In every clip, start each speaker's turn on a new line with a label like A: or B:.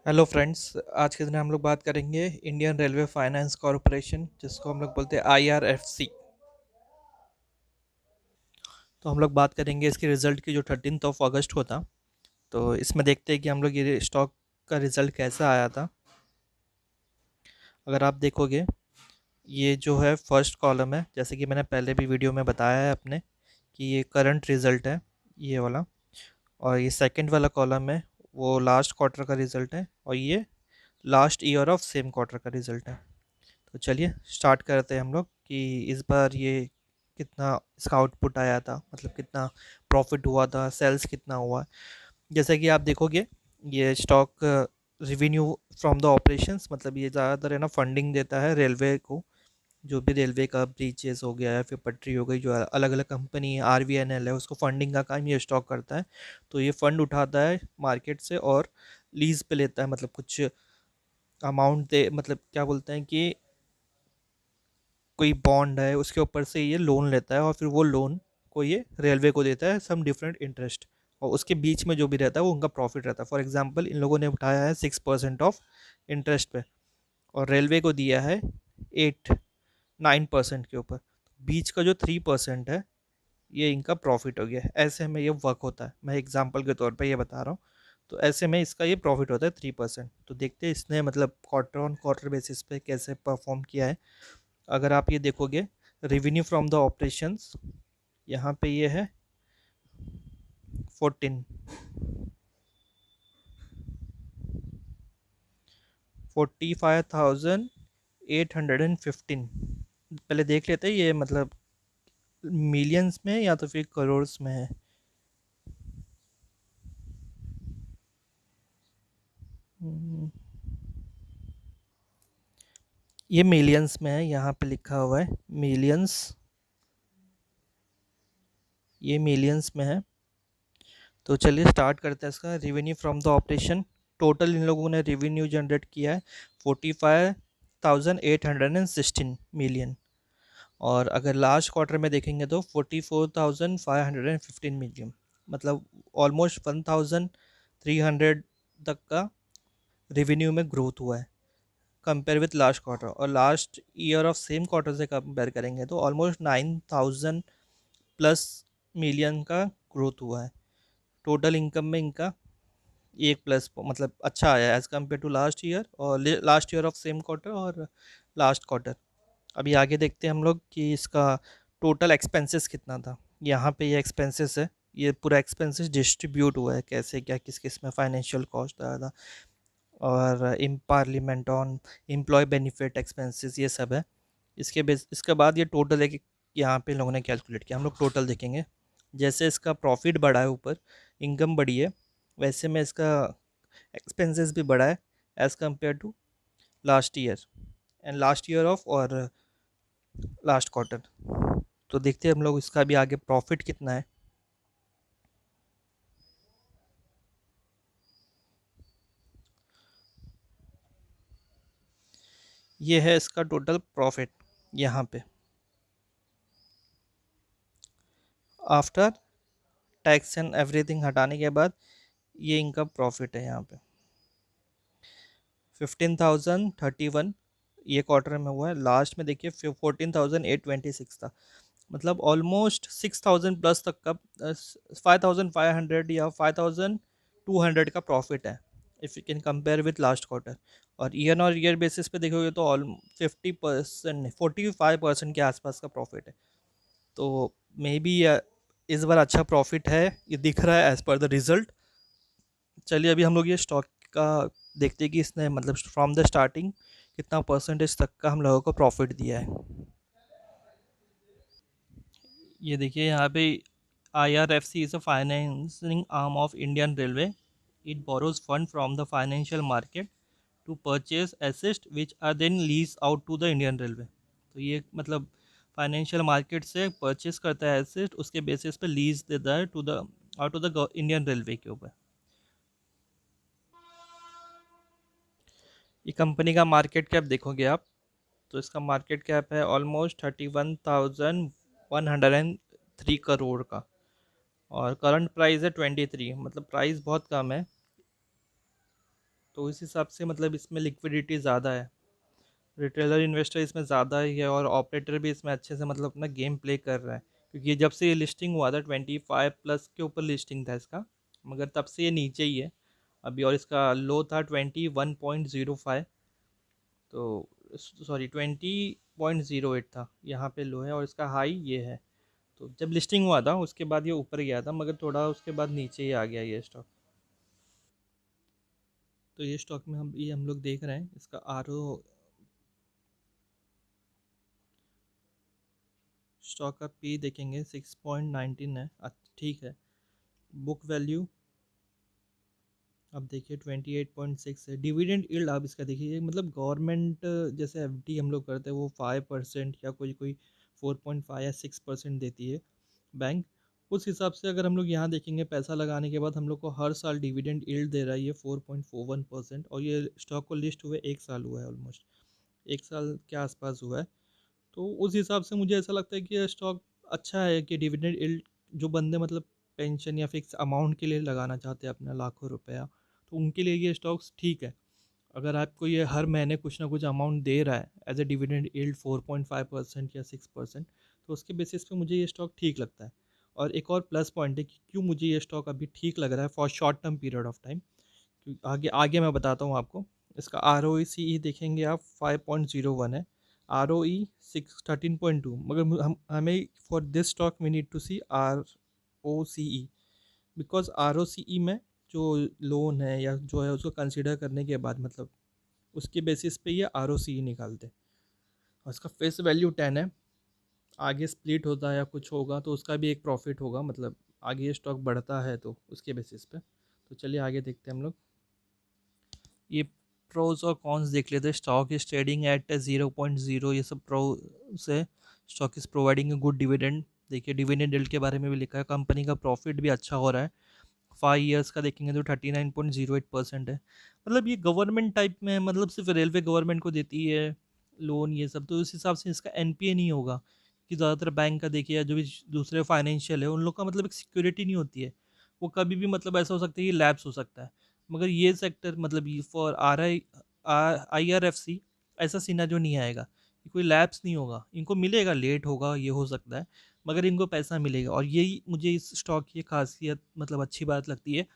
A: Hello friends. आज के दिन हम लोग बात करेंगे इंडियन रेलवे फाइनेंस कॉरपोरेशन, जिसको हम लोग बोलते हैं IRFC। तो हम लोग बात करेंगे इसके रिज़ल्ट की, जो 13 अगस्त को था। तो इसमें देखते हैं कि हम लोग ये स्टॉक का रिज़ल्ट कैसा आया था। अगर आप देखोगे, ये जो है फर्स्ट कॉलम है, जैसे कि मैंने पहले भी वीडियो में बताया है अपने, कि ये करंट रिज़ल्ट है, ये वाला। और ये सेकंड वाला कॉलम है, वो लास्ट क्वार्टर का रिज़ल्ट है, और ये last year of same quarter का रिज़ल्ट है। तो चलिए स्टार्ट करते हैं हम लोग कि इस बार ये कितना इसका आउटपुट आया था, मतलब कितना प्रॉफिट हुआ था, सेल्स कितना हुआ। जैसे कि आप देखोगे, ये stock revenue from the operations, मतलब ये ज़्यादातर है ना फंडिंग देता है रेलवे को। जो भी रेलवे का ब्रीचेस हो गया है, फिर पटरी हो गई, जो अलग अलग कंपनी RVNL है, उसको फंडिंग का काम ये स्टॉक करता है। तो ये फंड उठाता है मार्केट से और लीज पे लेता है, मतलब कुछ अमाउंट दे, मतलब क्या बोलते हैं कि कोई बॉन्ड है उसके ऊपर से ये लोन लेता है, और फिर वो लोन को ये रेलवे को देता है सम डिफरेंट इंटरेस्ट। और उसके बीच में जो भी रहता है वो उनका प्रॉफिट रहता है। फॉर एग्जांपल, इन लोगों ने उठाया है 6% ऑफ इंटरेस्ट पे, और रेलवे को दिया है 8-9% के ऊपर। बीच का जो 3% है, ये इनका प्रॉफिट हो गया है। ऐसे में ये वर्क होता है, मैं एग्जाम्पल के तौर पर ये बता रहा हूँ। तो ऐसे में इसका ये प्रॉफिट होता है 3%। तो देखते हैं इसने मतलब क्वार्टर ऑन क्वार्टर बेसिस पे कैसे परफॉर्म किया है। अगर आप ये देखोगे, रेवेन्यू फ्रॉम द ऑपरेशंस, यहाँ पे ये है 45,815। पहले देख लेते हैं ये मतलब मिलियंस में या तो फिर करोड़स में है। हम्म, ये मिलियंस में है, यहाँ पे लिखा हुआ है मिलियंस, ये मिलियंस में है। तो चलिए स्टार्ट करते हैं इसका revenue from the operation. Total इन लोगों ने रेवेन्यू जनरेट किया है 45,816 मिलियन। और अगर लास्ट क्वार्टर में देखेंगे तो 44,515 मिलियन, मतलब ऑलमोस्ट 1,300 तक का रेवेन्यू में ग्रोथ हुआ है कंपेयर विथ लास्ट क्वार्टर। और last year of same quarter से कंपेयर करेंगे तो ऑलमोस्ट 9,000+ मिलियन का ग्रोथ हुआ है। टोटल इनकम में इनका एक प्लस, मतलब अच्छा आया as compare to last year, और last year of same quarter और लास्ट क्वार्टर। अभी आगे देखते हैं हम लोग कि इसका टोटल एक्सपेंसेस कितना था। यहाँ पे ये एक्सपेंसेस है, ये पूरा एक्सपेंसेस डिस्ट्रीब्यूट हुआ है कैसे क्या, किस किस में फाइनेंशियल कॉस्ट आया था, और in parliament on employee benefit expenses, ये सब है। इसके बाद ये टोटल है कि यहाँ पे लोगों ने कैलकुलेट किया। हम लोग टोटल देखेंगे, जैसे इसका प्रॉफिट बढ़ा है ऊपर, इनकम बढ़ी है, वैसे में इसका एक्सपेंसेस भी बढ़ा है as compare to last year and last year of और लास्ट क्वार्टर। तो देखते हैं हम लोग इसका भी आगे प्रॉफिट कितना है। ये है इसका टोटल प्रॉफिट, यहाँ पे आफ्टर टैक्स एंड एवरीथिंग हटाने के बाद ये इनका प्रॉफिट है यहाँ पे 15,031। ये क्वार्टर में हुआ है, लास्ट में देखिए 14,826 था। मतलब ऑलमोस्ट 6,000+ तक का, 5,500 या 5,200 का प्रॉफिट है if you can compare with last quarter. और ईयर बेसिस पे देखोगे तो ऑल 50% नहीं, 45% के आसपास का प्रॉफिट है। तो मे बी इस बार अच्छा प्रॉफिट है, ये दिख रहा है एज पर द रिजल्ट। चलिए अभी हम लोग ये स्टॉक का देखते हैं कि इसने मतलब फ्रॉम द स्टार्टिंग कितना परसेंटेज तक का हम लोगों को प्रॉफिट दिया है। ये देखिए यहाँ पे, IRFC is a financing arm of Indian railway. It borrows fund from the financial market to purchase asset which are then lease out to the Indian railway. तो ये मतलब फाइनेंशियल मार्केट से परचेज करता है एसेट, उसके basis पे lease देता है to the out to the Indian railway के ऊपर। ये कंपनी का मार्केट कैप देखोगे आप, तो इसका मार्केट कैप है ऑलमोस्ट 31,103 करोड़ का। और करंट प्राइस है 23, मतलब प्राइस बहुत कम है। तो इस हिसाब से मतलब इसमें लिक्विडिटी ज़्यादा है, रिटेलर इन्वेस्टर इसमें ज़्यादा ही है, और ऑपरेटर भी इसमें अच्छे से मतलब अपना गेम प्ले कर रहा है, क्योंकि जब से ये लिस्टिंग हुआ था 25+ के ऊपर लिस्टिंग था इसका, मगर तब से ये नीचे ही है अभी, और इसका लो था 21.05, तो सॉरी 20.08 था, यहाँ पे लो है, और इसका हाई ये है। तो जब लिस्टिंग हुआ था उसके बाद ये ऊपर गया था, मगर थोड़ा उसके बाद नीचे ही आ गया ये स्टॉक। तो ये स्टॉक में हम लोग देख रहे हैं, इसका स्टॉक का पी देखेंगे 6.19 है, ठीक है। बुक वैल्यू अब देखिए 28.6 है। डिविडेंड यील्ड आप इसका देखिए, मतलब गवर्नमेंट जैसे एफडी हम लोग करते हैं वो 5% या कोई कोई 4.5 या 6% देती है बैंक, उस हिसाब से अगर हम लोग यहाँ देखेंगे पैसा लगाने के बाद हम लोग को हर साल डिविडेंड यील्ड दे रहा है ये 4.41%, और ये स्टॉक को लिस्ट हुए 1 साल हुआ है, ऑलमोस्ट 1 साल के आसपास हुआ है। तो उस हिसाब से मुझे ऐसा लगता है कि ये स्टॉक अच्छा है, कि डिविडेंड यील्ड जो बंदे मतलब पेंशन या फिक्स अमाउंट के लिए लगाना चाहते हैं अपना लाखों रुपया, तो उनके लिए ये स्टॉक्स ठीक है। अगर आपको ये हर महीने कुछ ना कुछ अमाउंट दे रहा है एज ए डिविडेंड यील्ड 4.5% या 6%, तो उसके बेसिस पे मुझे ये स्टॉक ठीक लगता है। और एक और प्लस पॉइंट है कि क्यों मुझे ये स्टॉक अभी ठीक लग रहा है for short term period of time, आगे आगे मैं बताता हूँ आपको। इसका आर ओ सी ई देखेंगे आप 5.01 है, आर ओ ई 13.2, मगर हमें for this stock we need to see R O C E, because R O C E में जो लोन है या जो है उसको कंसिडर करने के बाद मतलब उसके बेसिस पे ये आर ओ सी ई निकालते हैं, और इसका फेस वैल्यू 10 है। आगे स्प्लिट होता है या कुछ होगा तो उसका भी एक प्रॉफिट होगा, मतलब आगे ये स्टॉक बढ़ता है तो उसके बेसिस पे। तो चलिए आगे देखते हैं हम लोग। ये प्रोज और कॉन्स देख लेते हैं। स्टॉक इज ट्रेडिंग एट 0.0, ये सब प्रो से stock is providing a good dividend. देखिए डिविडेंड यील्ड के बारे में भी लिखा है, कंपनी का प्रॉफिट भी अच्छा हो रहा है। 5 ईयर्स का देखेंगे तो 39.08% है। मतलब ये गवर्नमेंट टाइप में है, मतलब सिर्फ रेलवे गवर्नमेंट को देती है लोन ये सब, तो उस हिसाब से इसका एनपीए नहीं होगा। कि ज़्यादातर बैंक का देखिए या जो भी दूसरे फाइनेंशियल है उन लोग का मतलब एक सिक्योरिटी नहीं होती है, वो कभी भी मतलब ऐसा हो सकता है कि लैप्स हो सकता है। मगर ये सेक्टर मतलब ये फॉर IRFC ऐसा सिनेरियो नहीं आएगा कि कोई लैप्स नहीं होगा, इनको मिलेगा, लेट होगा ये हो सकता है, मगर इनको पैसा मिलेगा। और यही मुझे इस स्टॉक की खासियत मतलब अच्छी बात लगती है,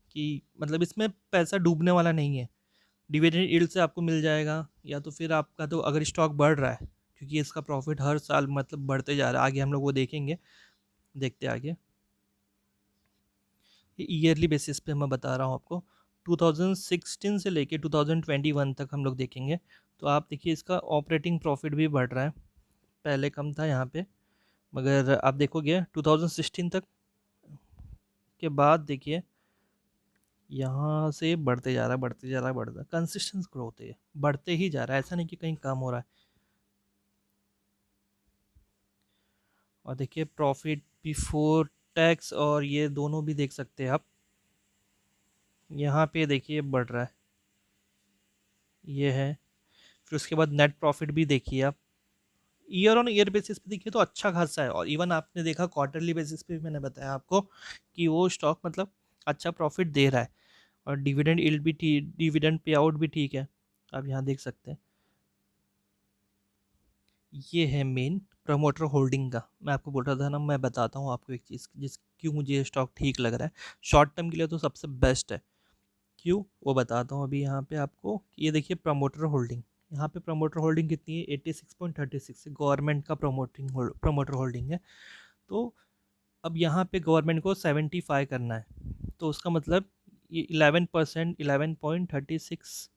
A: कि मतलब इसमें पैसा डूबने वाला नहीं है। डिविडेंड यील्ड से आपको मिल जाएगा, या तो फिर आपका तो अगर स्टॉक बढ़ रहा है, क्योंकि इसका प्रॉफिट हर साल मतलब बढ़ते जा रहा है, आगे हम लोग वो देखेंगे, देखते आगे। ये ईयरली बेसिस पे मैं बता रहा हूँ आपको, 2016 से लेके 2021 तक हम लोग देखेंगे, तो आप देखिए इसका ऑपरेटिंग प्रॉफिट भी बढ़ रहा है। पहले कम था यहाँ पे, मगर आप देखोगे 2016 तक के बाद देखिए यहाँ से बढ़ते जा रहा है, बढ़ते जा रहा है, बढ़ता कंसिस्टेंस ग्रोथ है, बढ़ते ही जा रहा है, ऐसा नहीं कि कहीं कम हो रहा है। और देखिए प्रॉफिट बिफोर टैक्स और ये दोनों भी देख सकते हैं आप, यहाँ पे देखिए बढ़ रहा है, ये है। फिर उसके बाद नेट प्रॉफिट भी देखिए आप, ईयर ऑन ईयर बेसिस पे देखिए तो अच्छा खासा है, और इवन आपने देखा क्वार्टरली बेसिस पे भी मैंने बताया आपको कि वो स्टॉक मतलब अच्छा प्रॉफिट दे रहा है। और डिविडेंड यील्ड भी ठीक, डिविडेंड पे आउट भी ठीक है, आप यहाँ देख सकते हैं। ये है मेन प्रमोटर होल्डिंग का, मैं आपको बोल रहा था ना, मैं बताता हूँ आपको एक चीज़ जिस क्यों मुझे ये स्टॉक ठीक लग रहा है शॉर्ट टर्म के लिए, तो सबसे बेस्ट है। क्यों वो बताता हूँ अभी यहाँ पे आपको, कि ये देखिए प्रमोटर होल्डिंग, यहाँ पे प्रमोटर होल्डिंग कितनी है, 86.36 गवर्नमेंट का प्रमोटर होल्डिंग है। तो अब यहाँ पे गवर्नमेंट को 75 करना है, तो उसका मतलब ये 11%, 11.36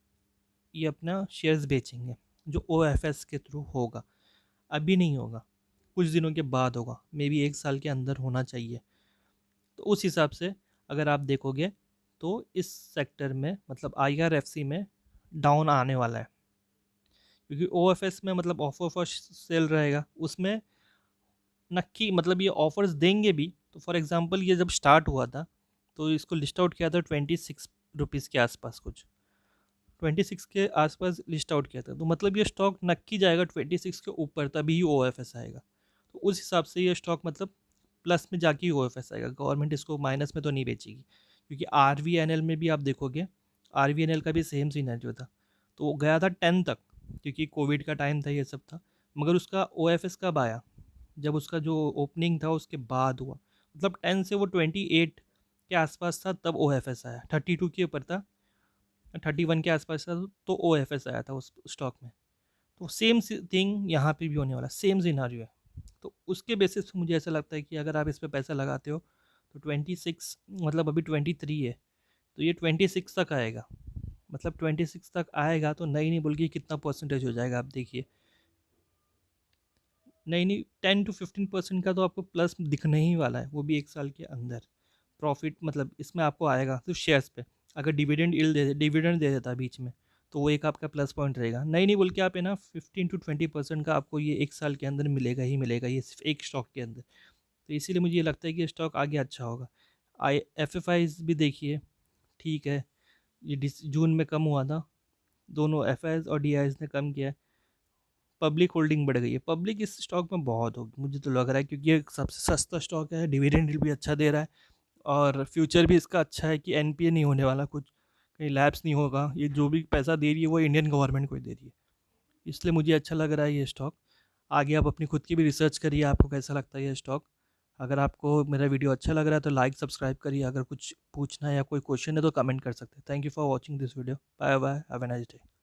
A: ये अपना शेयर्स बेचेंगे, जो OFS के थ्रू होगा। अभी नहीं होगा, कुछ दिनों के बाद होगा, मे बी 1 साल के अंदर होना चाहिए। तो उस हिसाब से अगर आप देखोगे तो इस सेक्टर में मतलब IRFC में डाउन आने वाला है, क्योंकि OFS में मतलब ऑफर फर्स्ट सेल रहेगा, उसमें नक्की मतलब ये ऑफर्स देंगे भी। तो फॉर एग्जांपल ये जब स्टार्ट हुआ था तो इसको लिस्ट आउट किया था 26 रुपीज़ के आसपास, कुछ 26 के आसपास लिस्ट आउट किया था, तो मतलब ये स्टॉक नक्की जाएगा 26 के ऊपर, तभी ही OFS आएगा। तो उस हिसाब से ये स्टॉक मतलब प्लस में जाके ही OFS आएगा, गवर्नमेंट इसको माइनस में तो नहीं बेचेगी। क्योंकि RVNL में भी आप देखोगे, RVNL का भी सेम सिनेरियो था, तो वो गया था 10 तक, क्योंकि कोविड का टाइम था, ये सब था। मगर उसका OFS कब आया? जब उसका जो ओपनिंग था उसके बाद हुआ, मतलब 10 से वो 28 के आसपास था तब OFS आया, 32 के ऊपर था, 31 के आसपास था, तो OFS आया था उस स्टॉक में। तो सेम थिंग यहाँ पे भी होने वाला, सेम सिनारियो है। तो उसके बेसिस पे मुझे ऐसा लगता है कि अगर आप इस पे पैसा लगाते हो तो 26, मतलब अभी 23 है, तो ये 26 तक आएगा, मतलब 26 तक आएगा तो नहीं बोल के कितना परसेंटेज हो जाएगा आप देखिए। नहीं 10 to 15% का तो आपको प्लस दिखने ही वाला है, वो भी 1 साल के अंदर प्रॉफिट, मतलब इसमें आपको आएगा तो शेयर्स पे। अगर डिविडेंड दे देता बीच में, तो वो एक आपका प्लस पॉइंट रहेगा। नहीं बोल के आप है ना 15 to 20% का आपको ये 1 साल के अंदर मिलेगा ही मिलेगा, ये सिर्फ एक स्टॉक के अंदर। तो इसीलिए मुझे ये लगता है कि स्टॉक आगे अच्छा होगा। FFIs भी देखिए, ठीक है, ये जून में कम हुआ था, दोनों FIs और DIs ने कम किया है। पब्लिक होल्डिंग बढ़ गई है, पब्लिक इस स्टॉक में बहुत होगी मुझे तो लग रहा है, क्योंकि ये सबसे सस्ता स्टॉक है, डिविडेंड भी अच्छा दे रहा है, और फ्यूचर भी इसका अच्छा है कि NPA नहीं होने वाला, कुछ कहीं लैप्स नहीं होगा, ये जो भी पैसा दे रही है वो इंडियन गवर्नमेंट को ही दे रही है। इसलिए मुझे अच्छा लग रहा है ये स्टॉक। आगे आप अपनी खुद की भी रिसर्च करिए, आपको कैसा लगता है ये स्टॉक। अगर आपको मेरा वीडियो अच्छा लग रहा है तो लाइक सब्सक्राइब करिए, अगर कुछ पूछना है या कोई क्वेश्चन है तो कमेंट कर सकते हैं। Thank you for watching this video, bye bye, have a nice day.